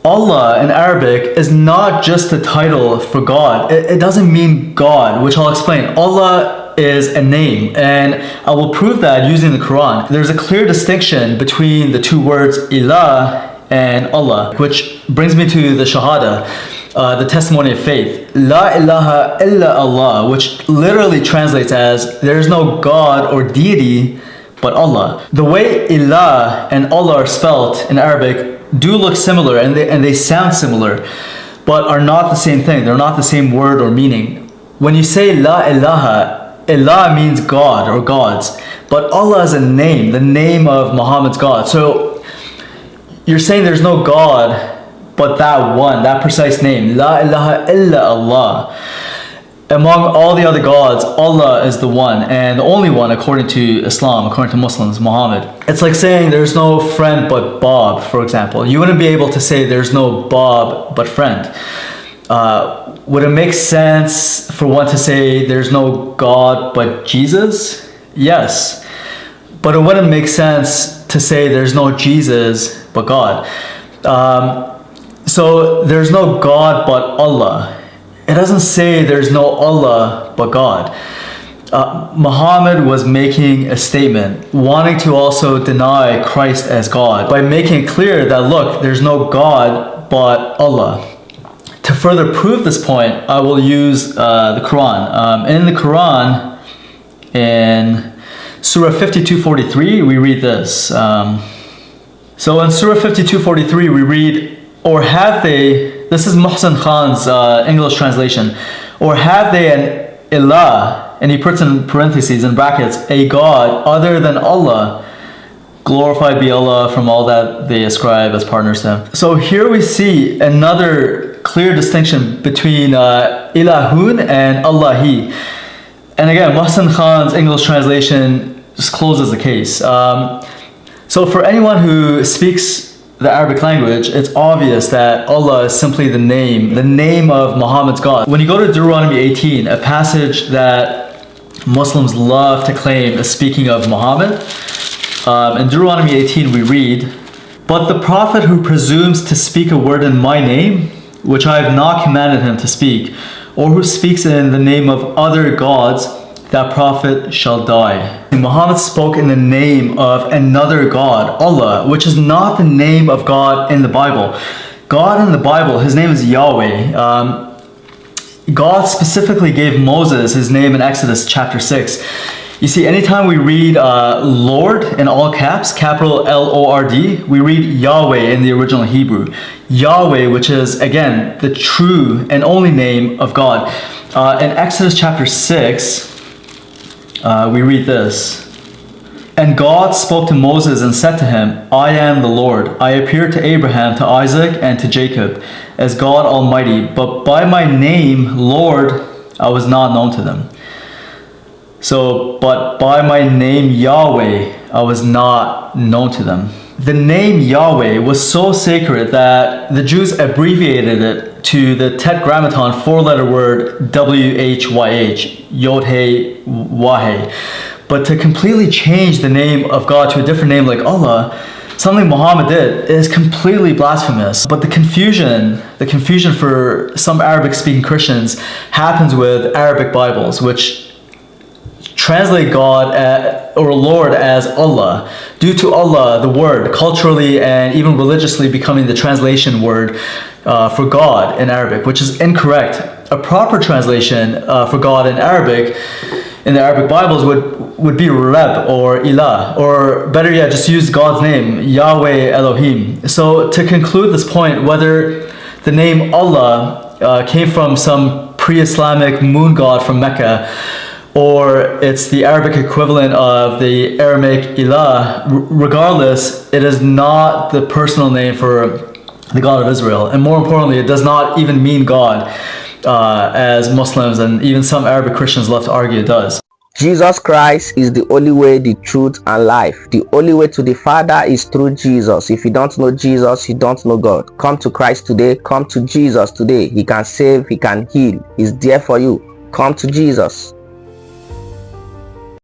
Allah in Arabic is not just a title for God. It doesn't mean God, which I'll explain. Allah is a name, and I will prove that using the Quran. There's a clear distinction between the two words Ilah and Allah, which brings me to the Shahada, the testimony of faith. La ilaha illa Allah, which literally translates as there is no God or deity but Allah. The way Ilah and Allah are spelled in Arabic do look similar, and they sound similar, but are not the same thing. They're not the same word or meaning. When you say La ilaha, Ilah means God or gods, but Allah is a name, the name of Muhammad's God. So you're saying there's no God but that one, that precise name, La ilaha illa Allah. Among all the other gods, Allah is the one and the only one according to Islam, according to Muslims, Muhammad. It's like saying there's no friend but Bob, for example. You wouldn't be able to say there's no Bob but friend. Would it make sense for one to say there's no God but Jesus? Yes. But it wouldn't make sense to say there's no Jesus but God. So there's no God but Allah. It doesn't say there's no Allah but God. Muhammad was making a statement, wanting to also deny Christ as God, by making it clear that, look, there's no God but Allah. To further prove this point, I will use the Quran. In the Quran, in Surah 52:43, we read this. So in Surah 52:43, we read, or have they, this is Muhsin Khan's English translation, or have they an Ilah, and he puts in parentheses, in brackets, a God other than Allah, glorified be Allah from all that they ascribe as partners to him. So here we see another clear distinction between Ilahun and Allahi. And again, Muhsin Khan's English translation just closes the case. So for anyone who speaks the Arabic language, it's obvious that Allah is simply the name of Muhammad's God. When you go to Deuteronomy 18, a passage that Muslims love to claim is speaking of Muhammad, in Deuteronomy 18 we read, "But the prophet who presumes to speak a word in my name, which I have not commanded him to speak, or who speaks in the name of other gods, that prophet shall die." Muhammad spoke in the name of another God, Allah, which is not the name of God in the Bible. God in the Bible, his name is Yahweh. God specifically gave Moses his name in Exodus chapter 6. You see, anytime we read Lord in all caps, capital Lord, we read Yahweh in the original Hebrew. Yahweh, which is, again, the true and only name of God. In Exodus chapter 6, we read this. "And God spoke to Moses and said to him, I am the Lord. I appeared to Abraham, to Isaac, and to Jacob as God Almighty, but by my name, Lord, I was not known to them." So, but by my name, Yahweh, I was not known to them. The name Yahweh was so sacred that the Jews abbreviated it to the Tetragrammaton four-letter word WHYH, Yod-He-Wah-He. But to completely change the name of God to a different name like Allah, something Muhammad did, is completely blasphemous. But the confusion for some Arabic-speaking Christians happens with Arabic Bibles, which translate God or Lord as Allah, due to Allah, the word, culturally and even religiously becoming the translation word for God in Arabic, which is incorrect. A proper translation for God in Arabic, in the Arabic Bibles, would be Reb or Ilah, or better yet, just use God's name, Yahweh Elohim. So to conclude this point, whether the name Allah came from some pre-Islamic moon god from Mecca, or it's the Arabic equivalent of the Aramaic Ilah, regardless, it is not the personal name for the God of Israel. And more importantly, it does not even mean God, as Muslims and even some Arabic Christians love to argue it does. Jesus Christ is the only way, the truth, and life. The only way to the Father is through Jesus. If you don't know Jesus, you don't know God. Come to Christ today. Come to Jesus today. He can save. He can heal. He's there for you. Come to Jesus.